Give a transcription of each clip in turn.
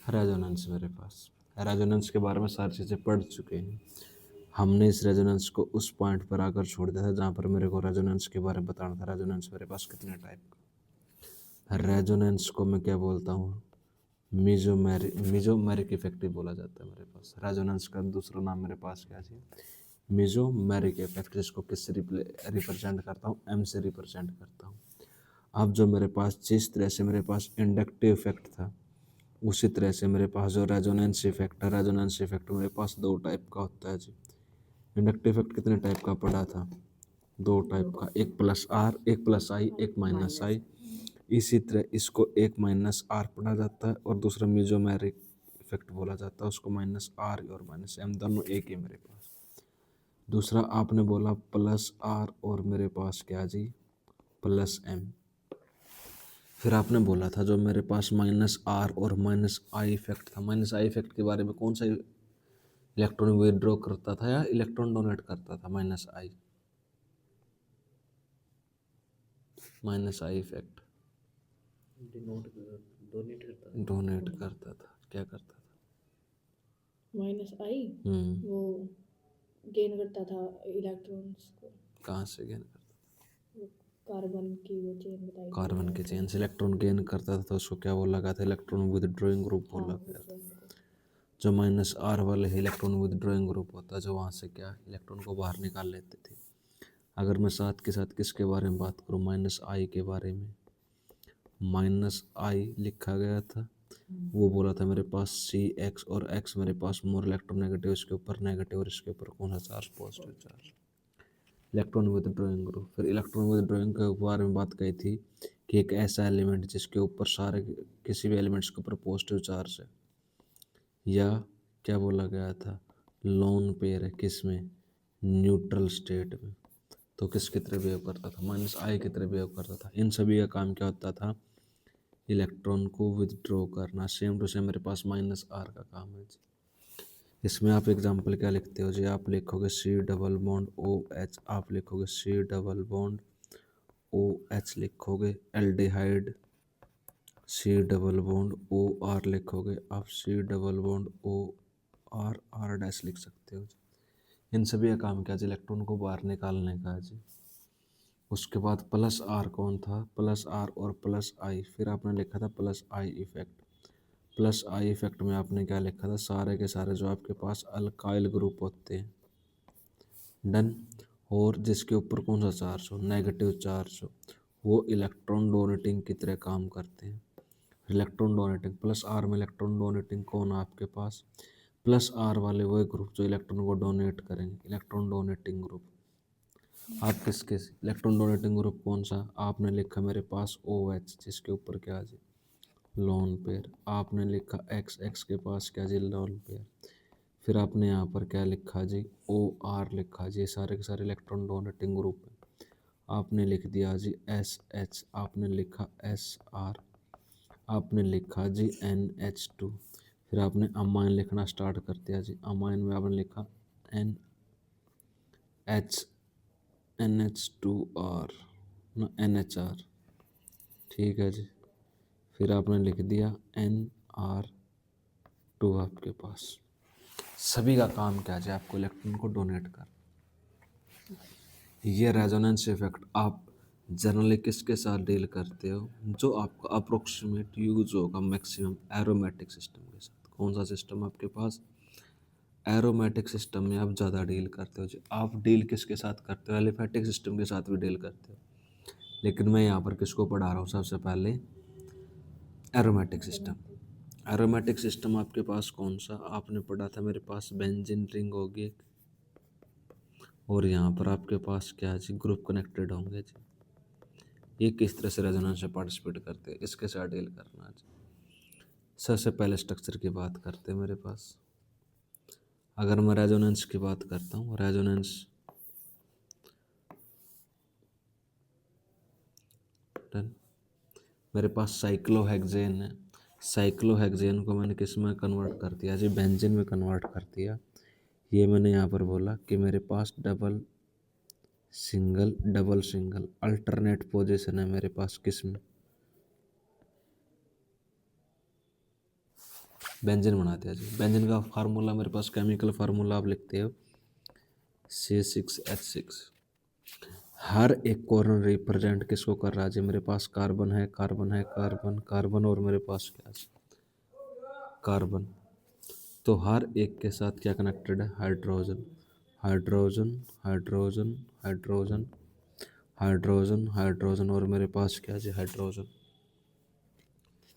Resonance मेरे पास। Resonance के बारे में सारी चीज़ें पढ़ चुके हैं। हमने इस रेजोनेंस को उस पॉइंट पर आकर छोड़ दिया था जहाँ पर मेरे को रेजोनेंस के बारे में बताना था। रेजोनेंस मेरे पास कितने टाइप का, रेजोनेंस को मैं क्या बोलता हूँ, मीजोमेरिक इफेक्ट बोला जाता है मेरे पास। रेजोनेंस का दूसरा नाम मेरे पास क्या है, मीजोमेरिक इफेक्ट, जिसको किससे रिप्रेजेंट करता हूँ, एम से रिप्रेजेंट करता हूँ। अब जो मेरे पास जिस तरह से मेरे पास इंडक्टिव इफेक्ट था, उसी तरह से मेरे पास जो रेजोनेंस इफेक्ट है, रेजोनेंस इफेक्ट मेरे पास दो टाइप का होता है जी। इंडक्टिव इफेक्ट कितने टाइप का पढ़ा था, दो टाइप का, एक प्लस आर, एक प्लस आई, एक माइनस आई। इसी तरह इसको एक माइनस आर पढ़ा जाता है और दूसरा मीजोमेरिक इफेक्ट बोला जाता है, उसको माइनस आर और माइनस एम दोनों एक ही मेरे पास। दूसरा आपने बोला प्लस आर और मेरे पास क्या जी, प्लस एम। फिर आपने बोला था जो मेरे पास माइनस आर और माइनस आई इफेक्ट था, माइनस आई इफेक्ट के बारे में कौन सा इलेक्ट्रॉन विदड्रॉ करता था या इलेक्ट्रॉन डोनेट करता था, minus I, minus I effect donate करता था, क्या करता था, माइनस आई वो गेन करता था इलेक्ट्रॉन्स को। कहाँ से गेन करता वो कार्बन की वो चेन बताई था, थी कार्बन के चेन इलेक्ट्रॉन से इलेक्ट्रॉन गेन करता था, तो उसको क्या बोला गया था, इलेक्ट्रॉन विदड्रॉइंग ग्रुप हाँ बोला गया था। withdrawing को। जो माइनस आर वाले है इलेक्ट्रॉन विदड्रॉइंग ग्रुप होता है, जो वहाँ से क्या इलेक्ट्रॉन को बाहर निकाल लेते थे। अगर मैं साथ के साथ किसके बारे में बात करूँ, माइनस आई के बारे में, माइनस आई लिखा गया था, वो बोला था मेरे पास सी एक्स, और एक्स मेरे पास मोर इलेक्ट्रोनेगेटिव, इसके ऊपर नेगेटिव और इसके ऊपर कौन सा charge, positive charge, electron withdrawing group. फिर इलेक्ट्रॉन विदड्रॉइंग के बारे में बात कही थी कि एक ऐसा एलिमेंट जिसके ऊपर सारे किसी भी एलिमेंट्स के ऊपर पॉजिटिव चार्ज है, या क्या बोला गया था, लोन पेयर है किसमें, न्यूट्रल स्टेट में, तो किसकी तरह बिहेव करता था, माइनस आई की तरह बिहेव करता था। इन सभी का काम क्या होता था, इलेक्ट्रॉन को विदड्रॉ करना। सेम टू सेम मेरे पास माइनस आर का काम है जी। इसमें आप एग्जांपल क्या लिखते हो जी, आप लिखोगे C double bond O H, आप लिखोगे C double bond O H, लिखोगे aldehyde C double bond O R, लिखोगे आप C double bond O R, R dash लिख सकते हो जी। इन सभी का काम क्या जी, इलेक्ट्रॉन को बाहर निकालने का है जी। उसके बाद प्लस आर कौन था, प्लस आर और प्लस आई, फिर आपने लिखा था plus I effect. Plus I effect में आपने क्या लिखा था, सारे के सारे जो आपके पास अल्काइल ग्रुप होते हैं, डन, और जिसके ऊपर कौन सा चार्ज हो, नेगेटिव चार्ज हो, वो इलेक्ट्रॉन डोनेटिंग की तरह काम करते हैं। इलेक्ट्रॉन डोनेटिंग, प्लस आर में इलेक्ट्रॉन डोनेटिंग कौन है आपके पास, प्लस आर वाले वो ग्रुप जो इलेक्ट्रॉन को डोनेट करेंगे, इलेक्ट्रॉन डोनेटिंग ग्रुप। आप किसके, इलेक्ट्रॉन डोनेटिंग ग्रुप कौन सा, आपने लिखा मेरे पास ओ एच, जिसके ऊपर क्या जी, लोन पेयर। आपने लिखा एक्स, एक्स के पास क्या जी, लोन पेयर। फिर आपने यहाँ पर क्या लिखा जी, ओ आर लिखा जी, ये सारे के सारे इलेक्ट्रॉन डोनेटिंग ग्रुप है। आपने लिख दिया जी एस एच, आपने लिखा एस आर, आपने लिखा जी एन एच टू। फिर आपने अमाइन लिखना स्टार्ट कर दिया जी, अमाइन में आपने लिखा N H, N H two R, ना एन एच आर, ठीक है जी। फिर आपने लिख दिया एन आर टू, आपके पास सभी का काम क्या है, आपको इलेक्ट्रॉन को डोनेट कर। ये रेजोनेंस इफेक्ट आप जनरली किसके साथ डील करते हो, जो आपका अप्रोक्सीमेट यूज होगा मैक्सिमम एरोमेटिक सिस्टम के साथ। कौन सा सिस्टम आपके पास, एरोमेटिक सिस्टम में आप ज़्यादा डील करते हो जी। आप डील किसके साथ करते हो, एलिफेटिक सिस्टम के साथ भी डील करते हो, लेकिन मैं यहाँ पर किसको पढ़ा रहा हूँ, सबसे पहले एरोमेटिक सिस्टम। एरोमेटिक सिस्टम आपके पास कौन सा, आपने पढ़ा था मेरे पास बेंजीन रिंग होगी एक, और यहाँ पर आपके पास क्या है जी, ग्रुप कनेक्टेड होंगे जी। ये किस तरह से रेजोनेंस में पार्टिसिपेट करते हैं, इसके साथ डील करना जी। सबसे पहले स्ट्रक्चर की बात करते हैं मेरे पास। अगर मैं रेजोनेंस की बात करता हूँ, रेजोनेंस डन, मेरे पास साइक्लोहेक्सेन है। साइक्लोहेक्सेन को मैंने किस में कन्वर्ट कर दिया जी, बेंजीन में कन्वर्ट कर दिया। ये मैंने यहाँ पर बोला कि मेरे पास double single double single alternate position है मेरे पास, किस में, बेंजीन बनाते हैं जी। बेंजीन का फार्मूला मेरे पास, केमिकल फार्मूला आप लिखते हो C6H6। हर एक कॉर्नर रिप्रेजेंट किसको कर रहा है जी? मेरे पास कार्बन है, कार्बन है, कार्बन, कार्बन, और मेरे पास क्या है? कार्बन। तो हर एक के साथ क्या कनेक्टेड है? Hydrogen, hydrogen, hydrogen, hydrogen, hydrogen, hydrogen, और मेरे पास क्या है जी? हाइड्रोजन।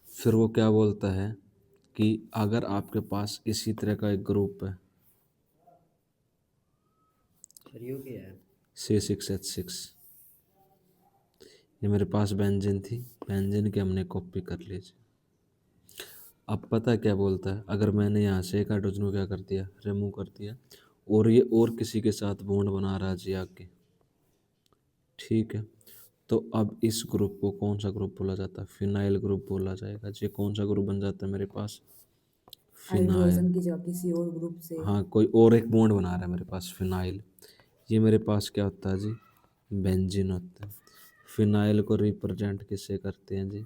फिर वो क्या बोलता है कि अगर आपके पास इसी तरह का एक ग्रुप है C6H6, ये मेरे पास बेंजीन थी, बेंजीन की हमने कॉपी कर ली जी। अब पता है क्या बोलता है? अगर मैंने यहाँ से एक हाइड्रोजन को क्या कर दिया? रिमूव कर दिया, और ये और किसी के साथ बॉन्ड बना रहा है जी आगे, ठीक है। तो अब इस ग्रुप को कौन सा ग्रुप बोला जाता है? फिनाइल ग्रुप बोला जाएगा जी। कौन सा ग्रुप बन जाता है मेरे पास? फिनाइल। हाइड्रोजन की जगह किसी और ग्रुप से। हाँ, कोई और एक बॉन्ड बना रहा है मेरे पास, फिनाइल। ये मेरे पास क्या होता है जी? बेंजीन होता है। फिनाइल को रिप्रेजेंट किससे करते हैं जी?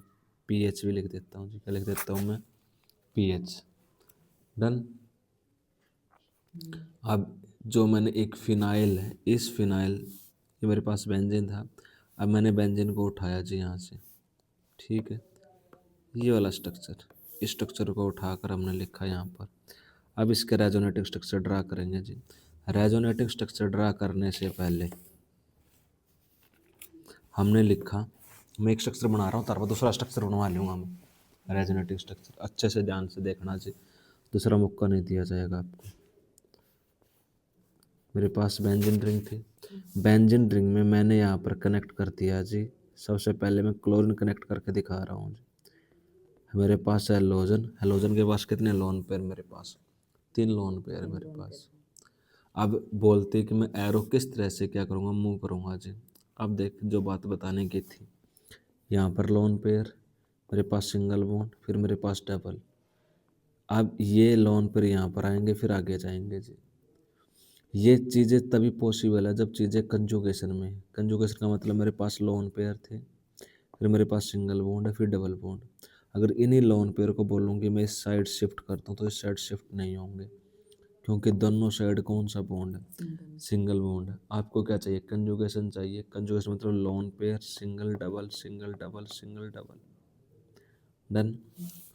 पीएच भी लिख देता हूँ जी। क्या लिख देता हूँ मैं? पीएच। डन। अब जो मैंने एक फिनाइल है, इस फिनाइल, ये मेरे पास बेंजीन था, अब मैंने बेंजीन को उठाया जी यहाँ से, ठीक है। ये वाला स्ट्रक्चर, इस स्ट्रक्चर को उठाकर हमने लिखा यहाँ पर। अब इसके रेजोनेटिव स्ट्रक्चर ड्रा करेंगे जी। रेजोनेटिव स्ट्रक्चर ड्रा करने से पहले हमने लिखा, मैं एक स्ट्रक्चर बना रहा हूँ, तार दूसरा स्ट्रक्चर बनवा लूँगा मैं। रेजोनेटिव स्ट्रक्चर अच्छे से ध्यान से देखना जी, दूसरा मौका नहीं दिया जाएगा आपको। मेरे पास बेंजीन रिंग थी, बेंजीन रिंग में मैंने यहाँ पर कनेक्ट कर दिया जी। सबसे पहले मैं क्लोरीन कनेक्ट करके दिखा रहा हूँ जी। मेरे पास है हेलोजन, हेलोजन के पास कितने लोन पेयर? मेरे पास 3 लोन पेयर है मेरे पास। अब बोलते कि मैं एरो किस तरह से क्या करूँगा? मूव करूँगा जी। अब देख, जो बात बताने की थी, यहाँ पर लोन पेयर, मेरे पास सिंगल बॉन्ड, फिर मेरे पास डबल। अब ये लोन पेयर यहाँ पर आएंगे, फिर आगे जाएंगे जी। ये चीज़ें तभी पॉसिबल है जब चीज़ें कंजुगेशन में। कंजुगेशन का मतलब मेरे पास लोन पेयर थे, फिर मेरे पास सिंगल बॉन्ड है, फिर डबल बॉन्ड। अगर इन्हीं लोन पेयर को बोलूँगी मैं इस साइड शिफ्ट करता हूँ, तो इस साइड शिफ्ट नहीं होंगे, क्योंकि दोनों साइड कौन सा बॉन्ड है? सिंगल बॉन्ड है। आपको क्या चाहिए? कंजुगेशन चाहिए। कंजुगेशन मतलब lone pair, single double, single double, single double. Done.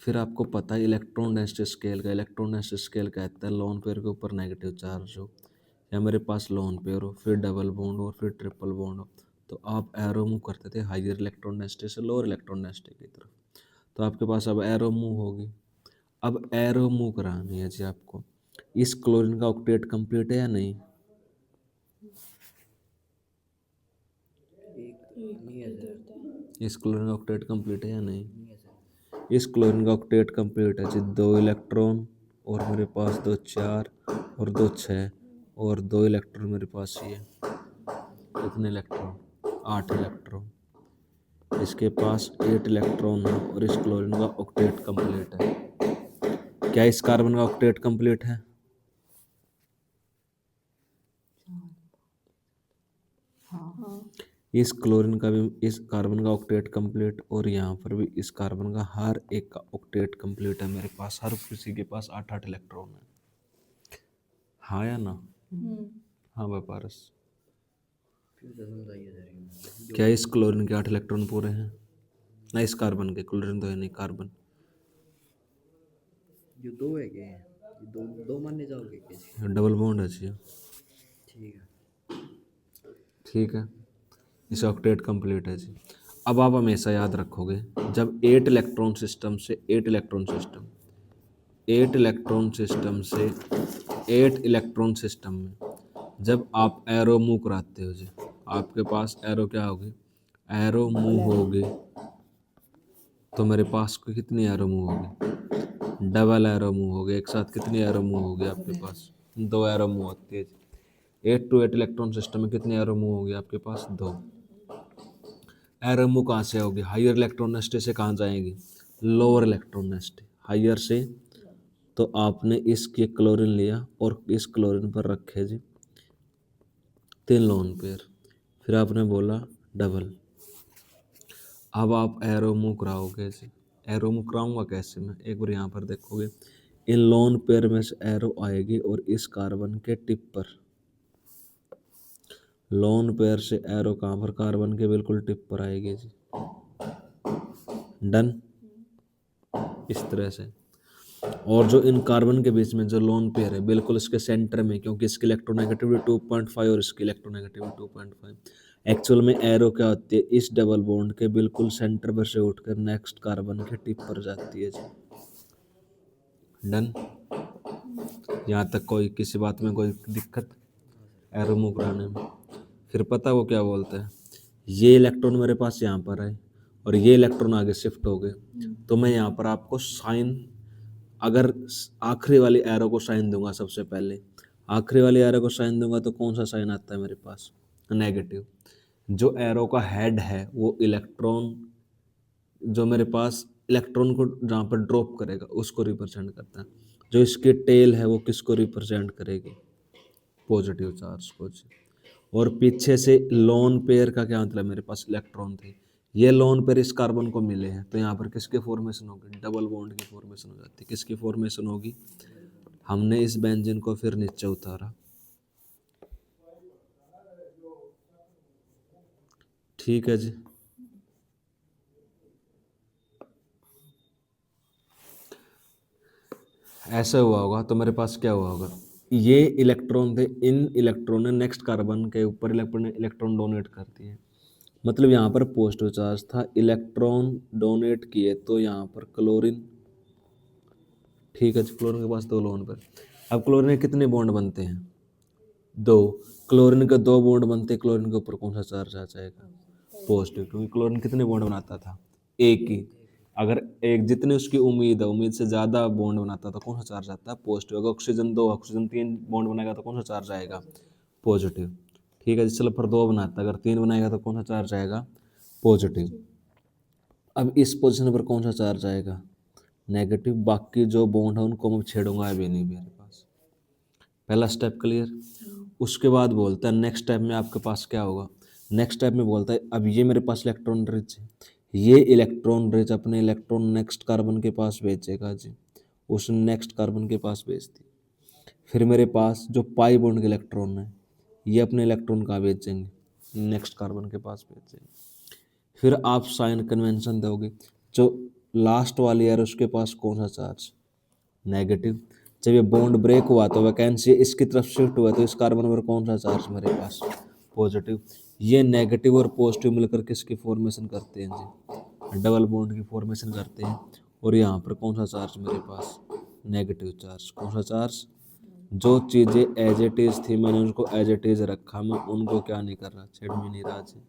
फिर आपको पता है इलेक्ट्रॉन डेंसिटी स्केल का, इलेक्ट्रॉन डेंसिटी स्केल कहता है लोन पेयर के ऊपर नेगेटिव चार्ज हो, या मेरे पास लोन पेयर हो, फिर डबल बॉन्ड हो, फिर ट्रिपल बॉन्ड हो, तो आप एरो मूव करते थे हाइयर इलेक्ट्रॉन डेंसिटी से लोअर इलेक्ट्रॉन डेंसिटी की तरफ। तो आपके पास अब एरो मूव होगी। अब एरो मूव करानी है जी आपको। इस क्लोरीन का ऑक्टेट कंप्लीट है या नहीं? इस क्लोरीन का ऑक्टेट कंप्लीट है या नहीं? इस क्लोरीन का ऑक्टेट कंप्लीट है जी। 2 इलेक्ट्रॉन, और मेरे पास 2 4, और 2 6, और 2 इलेक्ट्रॉन मेरे पास ये। कितने इलेक्ट्रॉन? 8 इलेक्ट्रॉन। इसके पास 8 इलेक्ट्रॉन है, और इस क्लोरीन का ऑक्टेट कंप्लीट है। क्या इस कार्बन का ऑक्टेट कंप्लीट है? हाँ। इस क्लोरीन का भी, इस कार्बन का ऑक्टेट कंप्लीट, और यहाँ पर भी इस कार्बन का हर एक का ऑक्टेट कंप्लीट है मेरे पास। हर किसी के पास 8-8 इलेक्ट्रॉन है। हाँ या ना? हाँ व्यापारस। क्या इस क्लोरीन के 8 इलेक्ट्रॉन पूरे हैं? ना इस कार्बन के, क्लोरीन तो है नहीं, कार्बन। जो 2 है क्या? ये दो मानने जाओगे कैसे? डबल बॉन्ड है जी। ठीक है। ठीक है, इस ऑक्टेट कंप्लीट है जी। अब आप हमेशा याद रखोगे, जब 8 इलेक्ट्रॉन सिस्टम से 8 इलेक्ट्रॉन सिस्टम, 8 इलेक्ट्रॉन सिस्टम से 8 इलेक्ट्रॉन सिस्टम में जब आप एरो मूव कराते हो जी, आपके पास एरो क्या होगी? एरो मूव होगी, तो मेरे पास कितनी एरो मूव होगी? डबल एरो मूव होगी। एक साथ कितनी एरो मूव होगी आपके पास? 2 एरो मूव होती है जी। 8 to 8 इलेक्ट्रॉन सिस्टम में कितनी एरो मूव होगी आपके पास? 2। एरो मूव कहाँ से होगी? हाइयर इलेक्ट्रॉन डेंसिटी से कहाँ जाएगी? Lower electron density. हाइयर से, तो आपने इसके क्लोरीन लिया और इस क्लोरीन पर रखे जी 3 लोन पेयर, फिर आपने बोला डबल। अब आप एरो मूव कराओगे जी। एरो मूव कराऊंगा कैसे मैं? एक बार यहाँ पर देखोगे, इन लोन पेयर में से एरो आएगी और इस कार्बन के टिप पर, लोन पेयर से एरो कहाँ पर, कार्बन के बिल्कुल टिप पर आएगी जी। डन। इस तरह से, और जो इन कार्बन के बीच में जो लोन पेयर है बिल्कुल इसके सेंटर में, क्योंकि इसकी इलेक्ट्रोनेगेटिविटी 2.5 और इसकी इलेक्ट्रोनेगेटिविटी 2.5, एक्चुअल में एरो क्या होती है, इस डबल बॉन्ड के बिल्कुल सेंटर पर से उठकर नेक्स्ट कार्बन के टिप पर जाती है जी। डन। यहाँ तक कोई किसी बात में कोई दिक्कत एरो मूव कराने में? फिर पता वो क्या बोलता है, ये इलेक्ट्रॉन मेरे पास यहाँ पर है और ये इलेक्ट्रॉन आगे शिफ्ट हो गए, तो मैं यहाँ पर आपको साइन, अगर आखिरी वाली एरो को साइन दूंगा, सबसे पहले आखिरी वाली एरो को साइन दूंगा तो कौन सा साइन आता है मेरे पास, नेगेटिव। जो एरो का हेड है वो इलेक्ट्रॉन, जो मेरे पास इलेक्ट्रॉन को जहाँ पर ड्रॉप करेगा उसको रिप्रेजेंट करता है। जो इसकी टेल है वो किसको रिप्रेजेंट करेगी, पॉजिटिव चार्ज को जी। और पीछे से लोन पेयर का क्या मतलब, मेरे पास इलेक्ट्रॉन थे, ये लोन पेयर इस कार्बन को मिले हैं, तो यहाँ पर किसके फॉर्मेशन होगी, डबल बॉन्ड की फॉर्मेशन हो जाती है। किसकी फॉर्मेशन होगी, हमने इस बेंजीन को फिर नीचे उतारा, ठीक है जी। ऐसा हुआ होगा तो मेरे पास क्या हुआ होगा, ये इलेक्ट्रॉन थे, इन इलेक्ट्रॉन ने नेक्स्ट कार्बन के ऊपर इलेक्ट्रॉन डोनेट कर दिए, मतलब यहाँ पर पॉजिटिव चार्ज था, इलेक्ट्रॉन डोनेट किए तो यहाँ पर क्लोरीन, ठीक है जी। क्लोरीन के पास दो लोन पर, अब क्लोरीन के कितने बॉन्ड बनते हैं, दो, क्लोरीन के दो बॉन्ड बनते हैं, क्लोरीन के ऊपर कौन सा चार्ज आ जाएगा, पॉजिटिव, क्योंकि क्लोरीन कितने बॉन्ड बनाता था, एक ही। अगर एक जितनी उसकी उम्मीद है, उम्मीद से ज़्यादा बॉन्ड बनाता तो कौन सा चार्ज आता है, पॉजिटिव। अगर ऑक्सीजन दो, ऑक्सीजन तीन बॉन्ड बनाएगा तो कौन सा चार्ज आएगा, पॉजिटिव, ठीक है। सल्फर दो बनाता है, अगर तीन बनाएगा तो कौन सा चार्ज आएगा, पॉजिटिव। अब इस पोजीशन पर कौन सा चार्ज आएगा, नेगेटिव। बाकी जो बॉन्ड है उनको मैं छेड़ूंगा अभी नहीं मेरे पास। पहला स्टेप क्लियर। उसके बाद बोलता है नेक्स्ट स्टेप में आपके पास क्या होगा, नेक्स्ट स्टेप में बोलता है अब ये मेरे पास इलेक्ट्रॉन रिच है, ये इलेक्ट्रॉन रिच अपने इलेक्ट्रॉन नेक्स्ट कार्बन के पास भेजेगा जी, उसने नेक्स्ट कार्बन के पास भेज दी। फिर मेरे पास जो पाई बॉन्ड के इलेक्ट्रॉन है, ये अपने इलेक्ट्रॉन कहाँ भेजेंगे, नेक्स्ट कार्बन के पास भेजेंगे। फिर आप साइन कन्वेंशन दोगे, जो लास्ट वाली है उसके पास कौन सा चार्ज, नेगेटिव। जब ये बॉन्ड ब्रेक हुआ तो वैकेंसी इसकी तरफ शिफ्ट हुआ तो इस कार्बन पर कौन सा चार्ज मेरे पास, पॉजिटिव। ये नेगेटिव और पॉजिटिव मिलकर किसकी फॉर्मेशन करते हैं जी, डबल बॉन्ड की फॉर्मेशन करते हैं। और यहाँ पर कौन सा चार्ज मेरे पास, नेगेटिव चार्ज। कौन सा चार्ज, जो चीज़ें एज इट इज थी मैंने उनको एज इट इज रखा, मैं उनको क्या नहीं कर रहा, छेड़ भी नहीं रहा जी,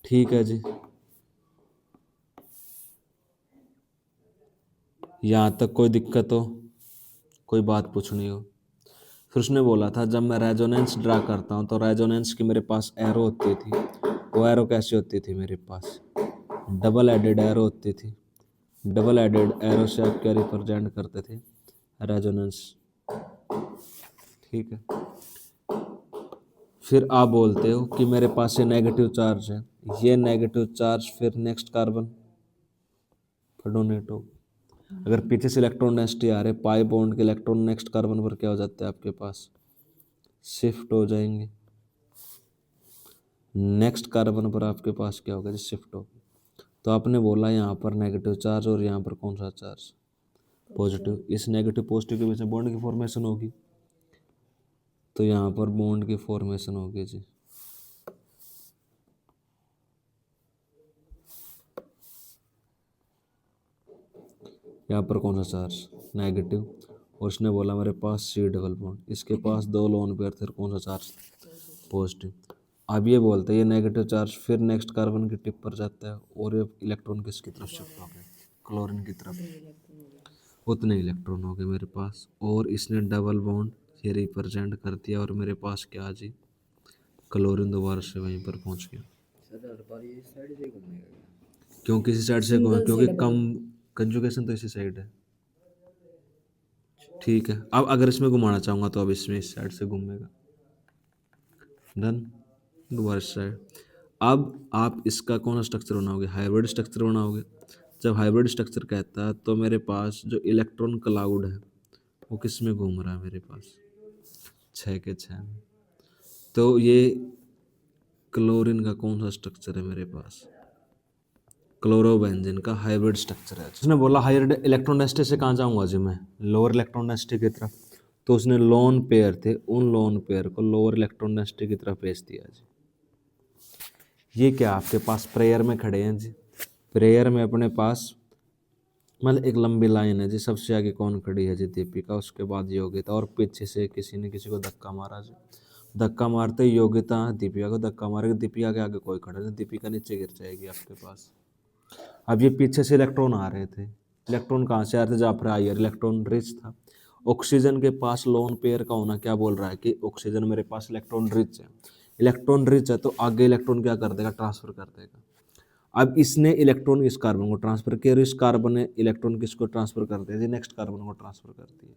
ठीक है जी। यहाँ तक कोई दिक्कत हो, कोई बात पूछनी हो। फिर उसने बोला था जब मैं रेजोनेंस ड्रा करता हूँ तो रेजोनेंस की मेरे पास एरो होती थी, वो एरो कैसी होती थी मेरे पास, डबल एडेड एरो होती थी। डबल एडेड एरो से आप क्या रिप्रेजेंट करते थे, रेजोनेंस, ठीक है। फिर आप बोलते हो कि मेरे पास ये नेगेटिव चार्ज है, ये नेगेटिव चार्ज फिर नेक्स्ट कार्बन पर डोनेट हो। अगर पीछे से इलेक्ट्रॉन डेंसिटी आ रहे, पाई बॉन्ड के इलेक्ट्रॉन नेक्स्ट कार्बन पर क्या हो जाते हैं आपके पास, शिफ्ट हो जाएंगे। नेक्स्ट कार्बन पर आपके पास क्या होगा, शिफ्ट होगी। तो आपने बोला यहाँ पर नेगेटिव चार्ज और यहाँ पर कौन सा चार्ज, पॉजिटिव। इस नेगेटिव पॉजिटिव के बीच में बॉन्ड की फॉर्मेशन होगी, तो यहाँ पर बॉन्ड की फॉर्मेशन होगी जी। यहाँ पर कौन सा चार्ज, नेगेटिव। और उसने बोला मेरे पास सी डबल बॉन्ड, इसके पास दो लोन पेयर थे, कौन सा चार्ज, पॉजिटिव। अब ये बोलते हैं ये नेगेटिव चार्ज फिर नेक्स्ट कार्बन की टिप पर जाता है और ये इलेक्ट्रॉन किसकी तरफ शिफ्ट हो गए, क्लोरीन की तरफ। उतने इलेक्ट्रॉन हो गए मेरे पास, और इसने डबल बॉन्ड ये रिप्रेजेंट कर दिया, और मेरे पास क्या जी, क्लोरीन दोबारा से वहीं पर पहुंच गया। सर हर बार ये इस साइड से घूमेगा, क्यों किसी साइड से Single क्योंकि से कम कंजुगेशन तो इसी साइड है, ठीक है। अब अगर इसमें घुमाना चाहूँगा तो अब इसमें इस साइड से घूमेगा, डन, दोबारा इस साइड। अब आप इसका कौन सा स्ट्रक्चर बनाओगे, हाइब्रिड स्ट्रक्चर बनाओगे, जब हाइब्रिड स्ट्रक्चर कहता है तो मेरे पास जो इलेक्ट्रॉन क्लाउड है वो किस में घूम रहा है मेरे पास, 6 के 6 में। तो ये क्लोरीन का कौन सा स्ट्रक्चर है मेरे पास, क्लोरोबेंजीन का हाइब्रिड स्ट्रक्चर है। उसने बोला हायर इलेक्ट्रॉन डेंसिटी से कहाँ जाऊंगा जी मैं, लोअर इलेक्ट्रॉन डेंसिटी की तरफ। तो उसने लोन पेयर थे, उन लोन पेयर को लोअर इलेक्ट्रॉन डेंसिटी की तरफ भेज दिया जी। ये क्या आपके पास प्रेयर में खड़े हैं जी, प्रेयर में अपने पास मतलब एक लंबी लाइन है जी, सबसे आगे कौन खड़ी है जी, दीपिका, उसके बाद योगिता, और पीछे से किसी ने किसी को धक्का मारा जी। धक्का मारते ही योगिता दीपिका को धक्का मारेगी, दीपिका के आगे कोई खड़ा नहीं, दीपिका नीचे गिर जाएगी आपके पास। अब ये पीछे से इलेक्ट्रॉन आ रहे थे, इलेक्ट्रॉन कहाँ से आ रहे थे, जहाँ पर हायर इलेक्ट्रॉन रिच था। ऑक्सीजन के पास लोन पेयर का होना क्या बोल रहा है कि ऑक्सीजन मेरे पास इलेक्ट्रॉन रिच है, इलेक्ट्रॉन रिच है तो आगे इलेक्ट्रॉन क्या कर देगा, ट्रांसफर कर देगा। अब इसने इलेक्ट्रॉन इस कार्बन को ट्रांसफर किया और इस कार्बन ने इलेक्ट्रॉन किसको ट्रांसफर कर दिया जी, नेक्स्ट कार्बन को ट्रांसफर कर दिया।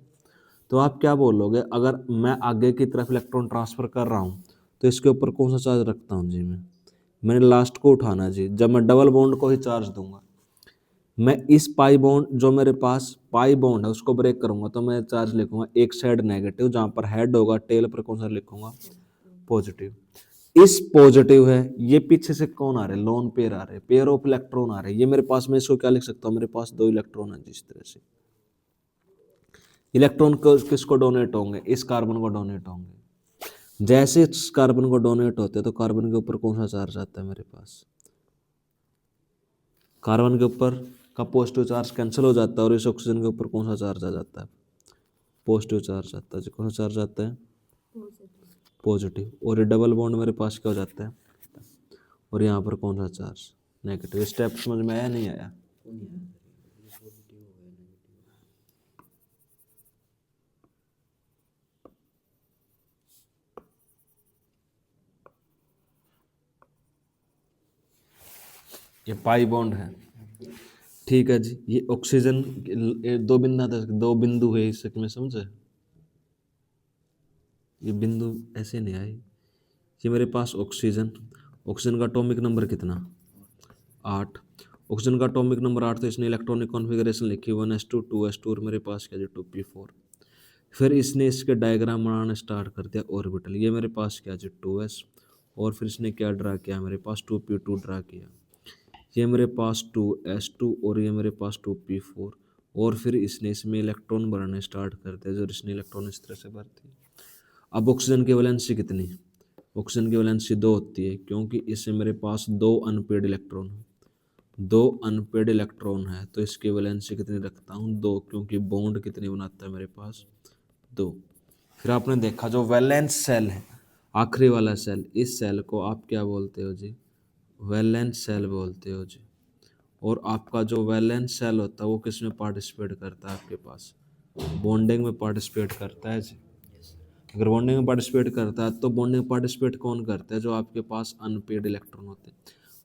तो आप क्या बोलोगे, अगर मैं आगे की तरफ इलेक्ट्रॉन ट्रांसफर कर रहा हूँ तो इसके ऊपर कौन सा चार्ज रखता हूँ जी, मैंने लास्ट को उठाना जी। जब मैं डबल बॉन्ड को ही चार्ज दूंगा, मैं इस पाई बॉन्ड जो मेरे पास पाई बॉन्ड है उसको ब्रेक करूंगा तो मैं चार्ज लिखूंगा एक साइड नेगेटिव, जहां पर हेड होगा टेल पर कौन सा लिखूंगा, पॉजिटिव। इस पॉजिटिव है, ये पीछे से कौन आ रहे हैं, लोन पेयर आ रहे हैं, पेयर ऑफ इलेक्ट्रॉन आ रहे हैं। ये मेरे पास, मैं इसको क्या लिख सकता हूँ, मेरे पास 2 इलेक्ट्रॉन है। जिस तरह से इलेक्ट्रॉन को किसको डोनेट होंगे, इस कार्बन को डोनेट होंगे। जैसे इस कार्बन को डोनेट होते हैं तो कार्बन के ऊपर कौन सा चार्ज आता है मेरे पास, कार्बन के ऊपर का पॉजिटिव चार्ज कैंसिल हो जाता है और इस ऑक्सीजन के ऊपर कौन सा चार्ज आ जाता है, पॉजिटिव चार्ज आता है। कौन सा चार्ज आता है, पॉजिटिव। और ये डबल बॉन्ड मेरे पास क्या हो जाता है, और यहाँ पर कौन सा चार्ज, नेगेटिव। स्टेप समझ में आया नहीं आया, ये पाई बॉन्ड है, ठीक है जी। ये ऑक्सीजन, ये 2 बिंदु था, 2 बिंदु है इसमें, समझे, ये बिंदु ऐसे नहीं आए। ये मेरे पास ऑक्सीजन, ऑक्सीजन का एटॉमिक नंबर कितना, 8। ऑक्सीजन का एटॉमिक नंबर 8, तो इसने इलेक्ट्रॉनिक कॉन्फ़िगरेशन लिखी 1s2 2s2 और मेरे पास क्या जी 2p4। फिर इसने इसके डायग्राम बनाना स्टार्ट कर दिया ऑर्बिटल, ये मेरे पास क्या जी 2s, और फिर इसने क्या ड्रा किया, मेरे पास 2p2 ड्रा किया। ये मेरे पास 2s2 और ये मेरे पास 2p4, और फिर इसने इसमें इलेक्ट्रॉन भरना स्टार्ट कर दिया, जो इसने इलेक्ट्रॉन इस तरह से भरती है। अब ऑक्सीजन की वैलेंसी कितनी, ऑक्सीजन की वैलेंसी 2 होती है, क्योंकि इससे मेरे पास 2 अनपेड इलेक्ट्रॉन है, 2 अनपेड इलेक्ट्रॉन है, तो इसकी वैलेंसी कितनी रखता हूँ, 2, क्योंकि बॉन्ड कितनी बनाता है मेरे पास, 2। फिर आपने देखा जो वैलेंस सेल है, आखिरी वाला सेल, इस सेल को आप क्या बोलते हो जी, वैलेंस सेल बोलते हो जी। और आपका जो वैलेंस सेल होता है वो किस में पार्टिसिपेट करता है, आपके पास बॉन्डिंग में पार्टिसिपेट करता है जी। अगर बॉन्डिंग में पार्टिसिपेट करता है तो बॉन्डिंग में पार्टिसिपेट कौन करता है, जो आपके पास अनपेड इलेक्ट्रॉन होते हैं।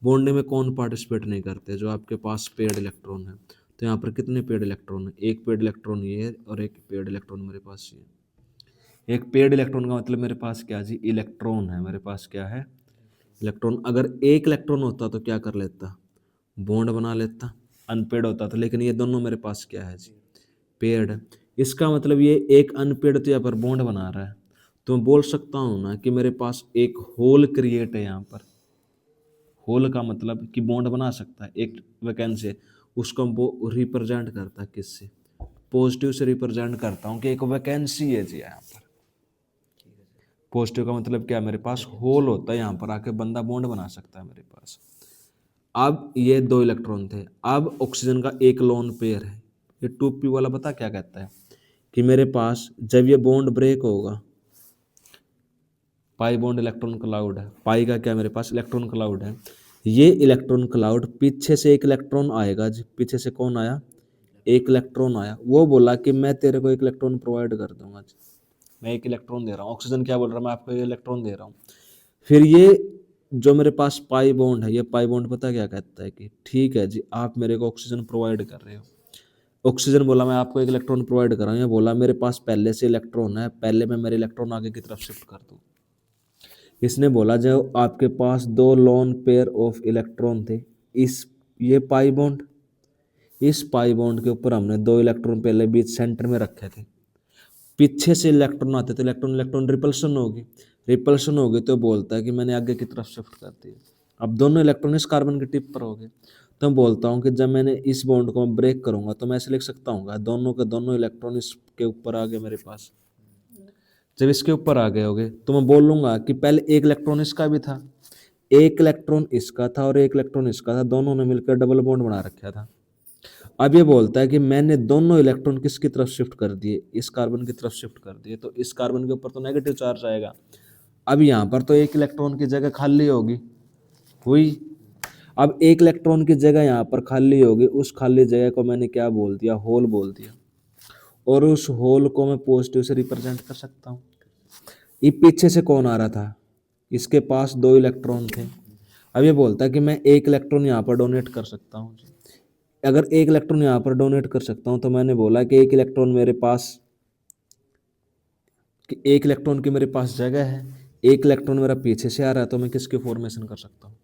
बॉन्डिंग में कौन पार्टिसिपेट नहीं करते, जो आपके पास पेड इलेक्ट्रॉन है। तो यहाँ पर कितने पेड इलेक्ट्रॉन है, एक पेड इलेक्ट्रॉन ये है और एक पेड इलेक्ट्रॉन मेरे पास ये है। एक पेड इलेक्ट्रॉन का मतलब मेरे पास क्या जी, इलेक्ट्रॉन है, मेरे पास क्या है, इलेक्ट्रॉन। अगर एक इलेक्ट्रॉन होता तो क्या कर लेता, बॉन्ड बना लेता, अनपेड होता था। लेकिन ये दोनों मेरे पास क्या है जी, पेड है। इसका मतलब ये एक अनपेड तो यहाँ पर बॉन्ड बना रहा है, तो मैं बोल सकता हूँ ना कि मेरे पास एक होल क्रिएट है यहाँ पर। होल का मतलब कि बॉन्ड बना सकता है, एक वैकेंसी है, उसको वो रिप्रेजेंट करता है किससे, पॉजिटिव से रिप्रेजेंट करता हूँ कि एक वैकेंसी है जी यहाँ पर। पॉजिटिव का मतलब क्या, मेरे पास होल होता है, यहाँ पर आके बंदा बॉन्ड बना सकता है मेरे पास। अब ये 2 इलेक्ट्रॉन थे, अब ऑक्सीजन का एक लोन पेयर है। ये 2p वाला पता क्या कहता है कि मेरे पास जब ये बॉन्ड ब्रेक होगा, पाई बॉन्ड इलेक्ट्रॉन क्लाउड है, पाई का क्या मेरे पास इलेक्ट्रॉन क्लाउड है, ये इलेक्ट्रॉन क्लाउड पीछे से एक इलेक्ट्रॉन आएगा जी, पीछे से कौन आया, एक इलेक्ट्रॉन आया, वो बोला कि मैं तेरे को एक इलेक्ट्रॉन प्रोवाइड कर दूंगा जी, मैं एक इलेक्ट्रॉन दे रहा हूँ। ऑक्सीजन क्या बोल रहा है, मैं आपको एक इलेक्ट्रॉन दे रहा हूँ। फिर ये जो मेरे पास पाई बॉन्ड है, ये पाई बॉन्ड पता क्या कहता है कि ठीक है जी, आप मेरे को ऑक्सीजन प्रोवाइड कर रहे हो। ऑक्सीजन बोला मैं आपको एक इलेक्ट्रॉन प्रोवाइड कर रहा हूँ, या बोला मेरे पास पहले से इलेक्ट्रॉन है, पहले मैं मेरे इलेक्ट्रॉन आगे की तरफ शिफ्ट कर दूँ। इसने बोला जो आपके पास 2 लोन पेयर ऑफ इलेक्ट्रॉन थे, इस ये पाई बॉन्ड, इस पाई बॉन्ड के ऊपर हमने 2 इलेक्ट्रॉन पहले बीच सेंटर में रखे थे, पीछे से इलेक्ट्रॉन आते तो इलेक्ट्रॉन इलेक्ट्रॉन रिपल्शन होगी, रिपल्शन होगी तो बोलता है कि मैंने आगे की तरफ शिफ्ट कर दिया। अब दोनों इलेक्ट्रॉन इस कार्बन की टिप पर हो गए, तो मैं बोलता हूँ कि जब मैंने इस बॉन्ड को ब्रेक करूंगा तो मैं ऐसे लिख सकता हूँ दोनों के दोनों इलेक्ट्रॉन इसके ऊपर आ गए मेरे पास। जब इसके ऊपर आ गए होगे तो मैं बोलूंगा कि पहले एक इलेक्ट्रॉन इसका भी था, एक इलेक्ट्रॉन इसका था और एक इलेक्ट्रॉन इसका था, दोनों ने मिलकर डबल बॉन्ड बना रखा था। अब ये बोलता है कि मैंने दोनों इलेक्ट्रॉन किसकी तरफ शिफ्ट कर दिए, इस कार्बन की तरफ शिफ्ट कर दिए, तो इस कार्बन के ऊपर तो नेगेटिव चार्ज आएगा। अब यहाँ पर तो एक इलेक्ट्रॉन की जगह खाली होगी हुई। अब एक इलेक्ट्रॉन की जगह यहाँ पर खाली होगी, उस खाली जगह को मैंने क्या बोल दिया, होल बोल दिया, और उस होल को मैं पॉजिटिव से रिप्रेजेंट कर सकता हूँ। ये पीछे से कौन आ रहा था, इसके पास 2 इलेक्ट्रॉन थे। अब ये बोलता है कि मैं एक इलेक्ट्रॉन यहाँ पर डोनेट कर सकता हूँ। अगर एक इलेक्ट्रॉन यहाँ पर डोनेट कर सकता हूँ तो मैंने बोला कि एक इलेक्ट्रॉन मेरे पास, कि एक इलेक्ट्रॉन की मेरे पास जगह है, एक इलेक्ट्रॉन मेरा पीछे से आ रहा है, तो मैं किसकी फॉर्मेशन कर सकता हूँ,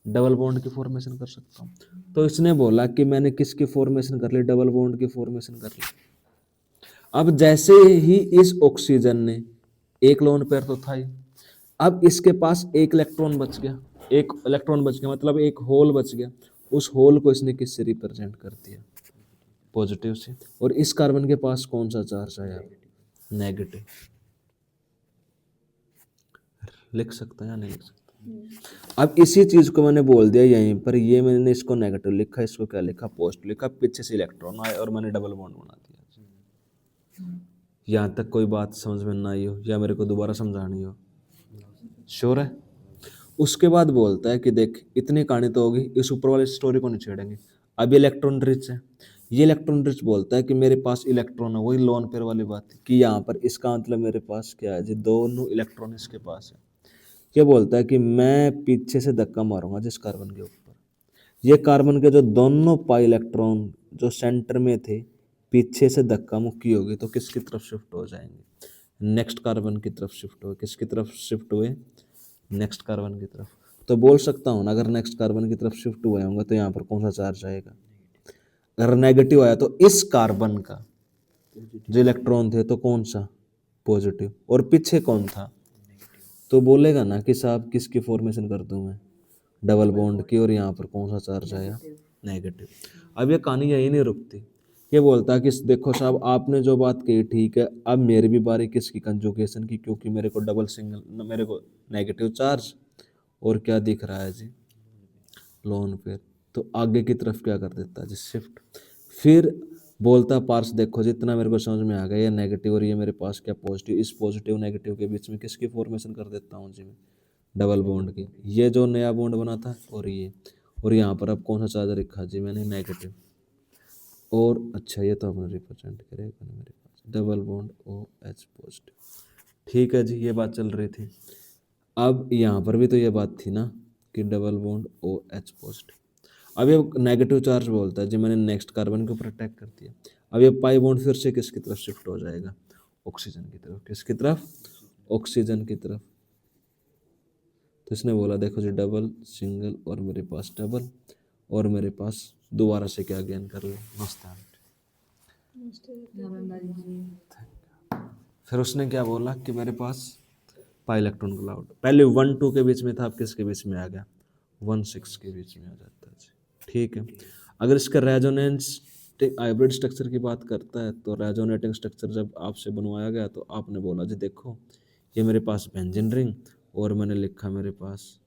डबल बॉन्ड की फॉर्मेशन कर सकता हूँ। तो इसने बोला कि मैंने किसकी फॉर्मेशन कर ली, डबल बॉन्ड की फॉर्मेशन कर ली। अब जैसे ही इस ऑक्सीजन ने एक लोन पेयर तो था ही, अब इसके पास एक इलेक्ट्रॉन बच गया, एक इलेक्ट्रॉन बच गया मतलब एक होल बच गया, उस होल को इसने किससे रिप्रेजेंट कर दिया, पॉजिटिव से। और इस कार्बन के पास कौन सा चार्ज आया, नेगेटिव। लिख सकता है या नहीं लिख सकता। अब इसी चीज को मैंने बोल दिया यहीं पर, ये मैंने इसको नेगेटिव लिखा, इसको क्या लिखा, पॉजिटिव लिखा, पीछे से इलेक्ट्रॉन आए और मैंने डबल बॉन्ड बना दिया। यहाँ तक कोई बात समझ में ना आई हो या मेरे को दोबारा समझानी हो, श्योर है। उसके बाद बोलता है कि देख इतनी कहानी तो होगी, इस ऊपर वाली स्टोरी को नहीं छेड़ेंगे। अब ये इलेक्ट्रॉन रिच है, ये इलेक्ट्रॉन रिच बोलता है कि मेरे पास इलेक्ट्रॉन है, वही लोन पेयर वाली बात है कि यहाँ पर इसका मतलब मेरे पास क्या है जी, दोनों इलेक्ट्रॉन इसके पास है। ये बोलता है कि मैं पीछे से धक्का मारूंगा जिस कार्बन के ऊपर, ये कार्बन के जो दोनों पाई इलेक्ट्रॉन जो सेंटर में थे पीछे से धक्का मुक्की होगी तो किसकी तरफ शिफ्ट हो जाएंगे, नेक्स्ट कार्बन की तरफ शिफ्ट हुए। किसकी तरफ शिफ्ट हुए, नेक्स्ट कार्बन की तरफ। तो बोल सकता हूँ ना, अगर नेक्स्ट कार्बन की तरफ शिफ्ट हुए होंगे तो यहाँ पर कौन सा चार्ज आएगा, अगर नेगेटिव आया तो इस कार्बन का जो इलेक्ट्रॉन थे तो कौन सा, पॉजिटिव, और पीछे कौन था, तो बोलेगा ना कि साहब किसकी फॉर्मेशन कर दूं मैं, डबल बॉन्ड की, और यहाँ पर कौन सा चार्ज आया, नेगेटिव। अब ये कहानी यही नहीं रुकती, ये बोलता है कि देखो साहब आपने जो बात कही ठीक है, अब मेरी भी बारी किसकी, कंजुगेशन की, क्योंकि मेरे को डबल सिंगल, मेरे को नेगेटिव चार्ज और क्या दिख रहा है जी, लोन पेयर। तो आगे की तरफ क्या कर देता है जी, शिफ्ट। फिर बोलता पार्स देखो जितना मेरे को समझ में आ गया, ये नेगेटिव और ये मेरे पास क्या पॉजिटिव, इस पॉजिटिव नेगेटिव के बीच में किसकी फॉर्मेशन कर देता हूँ जी मैं, डबल बॉन्ड की। ये जो नया बॉन्ड बना था और ये, और यहाँ पर अब कौन सा चार्ज रखा जी मैंने, नेगेटिव। और अच्छा ये तो अपने रिप्रेजेंट करेगा मेरे पास double bond O H positive. ठीक है जी, ये बात चल रही थी। अब यहाँ पर भी तो ये बात थी ना कि double bond O H positive. अब ये नेगेटिव चार्ज बोलता है जी मैंने नेक्स्ट कार्बन के ऊपर अटैक कर दिया। अब ये पाई बॉन्ड फिर से किसकी तरफ शिफ्ट हो जाएगा, ऑक्सीजन की तरफ। किसकी तरफ, ऑक्सीजन की तरफ। तो इसने बोला देखो जी डबल सिंगल और मेरे पास डबल, और मेरे पास दोबारा से क्या गेन कर ले, मस्त है। फिर उसने क्या बोला कि मेरे पास पाई इलेक्ट्रॉन क्लाउड, पहले 1-2 के बीच में था, अब किसके बीच में आ गया, 1-6 के बीच में आ जाता है जी। ठीक है, अगर इसका रेजोनेंस हाइब्रिड स्ट्रक्चर की बात करता है तो रेजोनेटिंग स्ट्रक्चर जब आपसे बनवाया गया तो आपने बोला जी देखो ये मेरे पास बेंजीन रिंग, और मैंने लिखा मेरे पास,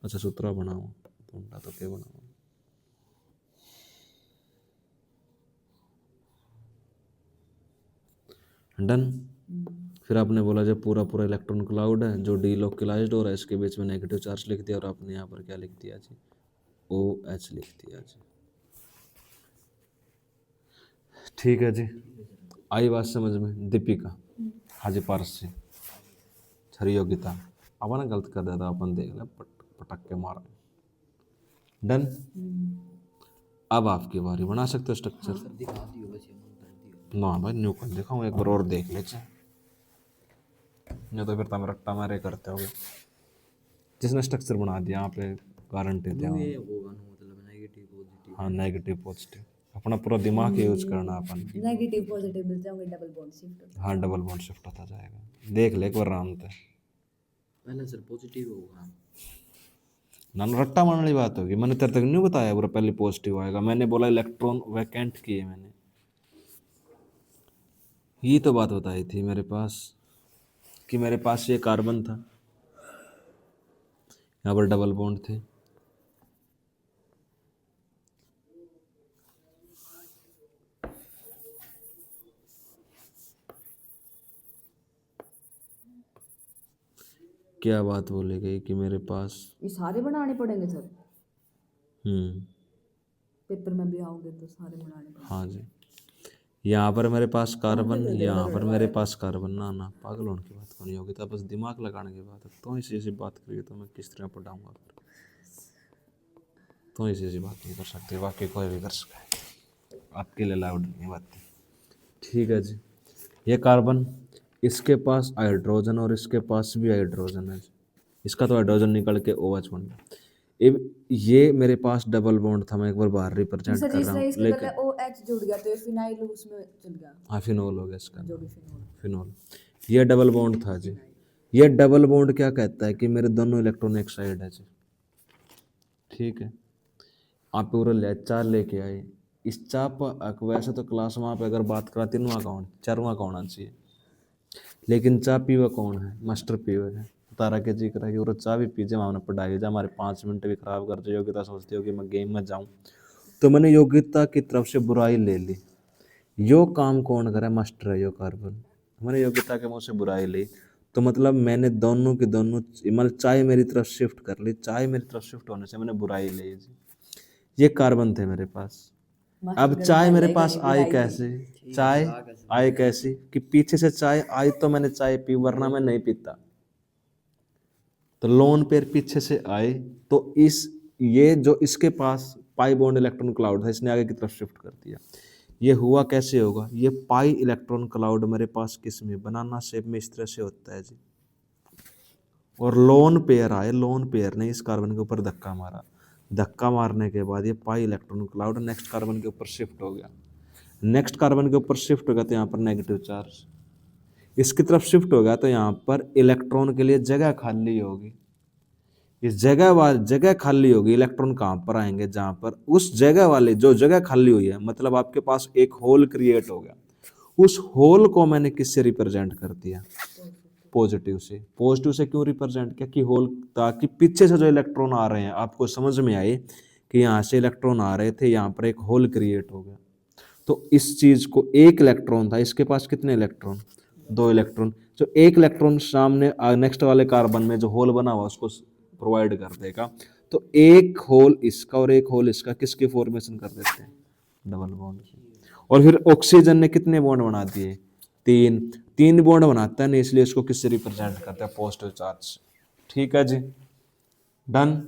अच्छा सूत्रा बनाओ, ढूंढा तो क्या बनाओ, डन। फिर आपने बोला जब पूरा पूरा इलेक्ट्रॉन क्लाउड है जो डीलोकलाइज्ड हो रहा है, इसके बीच में नेगेटिव चार्ज लिख दिया, और आपने यहाँ पर क्या लिख दिया जी, ओ एच लिख दिया जी। ठीक है जी, आई बात समझ में। दीपिका हाजी पारस से छरी योग्यता, अपन गलत कर देता, अपन देख ले पटक के मारा। डन। अब आपकी बारी, बना सकते हो स्ट्रक्चर। दिखा दियो बस, ये कर दियो। ना भाई न्यू कर दिखाऊँ, एक बार और देख ले, नहीं तो फिर तुम रट्टा मारे करते होगे। जिसने स्ट्रक्चर बना दिया यहाँ पे गारंटी थे, ये होगा ना, मतलब नेगेटिव पॉजिटिव। हाँ नेगेटिव पॉजिटिव। अपना पूरा दिमाग यूज करना अपन। नेगेटिव पॉजिटिव मिलते होंगे, डबल बॉन्ड शिफ्ट। हाँ डबल बॉन्ड शिफ्ट होता जाएगा, देख ले एक बार आराम से। पहले सर पॉजिटिव होगा। ना रट्टा मारने वाली बात होगी, मैंने तेरे तक नहीं बताया पूरा पहले पॉजिटिव आएगा, मैंने बोला इलेक्ट्रॉन वैकेंट किए मैंने, ये तो बात बताई थी मेरे पास कि मेरे पास ये कार्बन था, यहाँ पर डबल बॉन्ड थे। क्या बात बोली गई कि मेरे पास ये सारे बनाने पड़ेंगे सर, हम्म पेपर में भी आओगे तो सारे बनाने पड़ेंगे। हाँ जी, यहाँ पर मेरे पास कार्बन, यहाँ पर मेरे पास कार्बन, ना ना पागल होने की बात को नहीं होगी, तो बस दिमाग लगाने की बात है। तो ऐसी बात करिए तो मैं किस तरह पढ़ाऊँगा फिर, तो ऐसी बात नहीं कर सकते, बाकी कोई भी कर सकता है, आपके लिए लाउड नहीं बात। ठीक है जी, ये कार्बन, इसके पास हाइड्रोजन और इसके पास भी हाइड्रोजन है, इसका तो हाइड्रोजन निकल के OH बन गया। ये मेरे पास डबल बॉन्ड था, मैं एक बार बाहर रिप्रेजेंट सर कर जिस रहा तरह हूँ, इसके लेकिन पहले OH जुड़ गया तो ये फिनाइल उसमें चल गया, हाँ फिनोल हो गया इसका, जो भी फिनोल। फिनोल। ये डबल बॉन्ड था जी, ये डबल बॉन्ड क्या कहता है कि मेरे दोनों इलेक्ट्रॉन एक साइड है जी, ठीक है। आप पूरा ले 4 लेके आए, इस चाप वैसे तो क्लास में आप अगर बात करा 3वां कौन 4वां कौन आना चाहिए, लेकिन चाह पीवा कौन है, मास्टर पीवा है। तारा के जी करा कि वो चाह भी पीजे, हमने पढ़ाई जा, हमारे 5 मिनट भी खराब कर दे, योग्यता सोचती हो कि मैं गेम में जाऊं, तो मैंने योग्यता की तरफ से बुराई ले ली। यो काम कौन करे, मास्टर है यो कार्बन, मैंने योग्यता के मुंह से बुराई ली, तो मतलब मैंने दोनों के दोनों मतलब चाय मेरी तरफ शिफ्ट कर ली, चाय मेरी तरफ शिफ्ट होने से मैंने बुराई ली जी। ये कार्बन थे मेरे पास। अब चाय मेरे पास आई कैसे, चाय आई कैसी कि पीछे से चाय आई तो मैंने चाय पी, वरना मैं नहीं पीता। तो लोन पेयर पीछे से आए, तो इस ये जो इसके पास पाई बॉन्ड इलेक्ट्रॉन क्लाउड था, इसने आगे की तरफ शिफ्ट कर दिया। ये हुआ कैसे होगा, ये पाई इलेक्ट्रॉन क्लाउड मेरे पास किस में, बनाना शेप में इस तरह से होता है जी, और लोन पेयर आए, लोन पेयर ने इस कार्बन के ऊपर धक्का मारा, धक्का मारने के बाद ये pi electron cloud next carbon के ऊपर शिफ्ट हो गया, नेक्स्ट कार्बन के ऊपर शिफ्ट हो गया तो यहाँ पर नेगेटिव चार्ज इसकी तरफ शिफ्ट हो गया, तो यहाँ पर इलेक्ट्रॉन के लिए जगह खाली होगी, इस जगह खाली होगी, इलेक्ट्रॉन कहाँ पर आएंगे, जहाँ पर उस जगह वाले जो जगह खाली हुई है, मतलब आपके पास एक होल क्रिएट हो गया, उस होल को मैंने किससे रिप्रेजेंट कर दिया, पॉजिटिव से। पॉजिटिव से क्यों रिप्रेजेंट किया कि होल, ताकि पीछे से जो इलेक्ट्रॉन आ रहे हैं आपको समझ में आए कि यहाँ से इलेक्ट्रॉन आ रहे थे, यहाँ पर एक होल क्रिएट हो गया, तो इस चीज को, एक इलेक्ट्रॉन था, इसके पास कितने इलेक्ट्रॉन, 2 इलेक्ट्रॉन, जो एक इलेक्ट्रॉन सामने नेक्स्ट वाले कार्बन में जो होल बना हुआ उसको प्रोवाइड कर देगा, तो एक होल इसका और एक होल इसका किसकी फॉर्मेशन कर देते हैं, डबल बॉन्ड की। और फिर ऑक्सीजन ने कितने बॉन्ड बना दिए, 3 बॉन्ड बनाता है ना, इसलिए इसको किससे रिप्रेजेंट करता है, पॉजिटिव चार्ज। ठीक है जी, डन।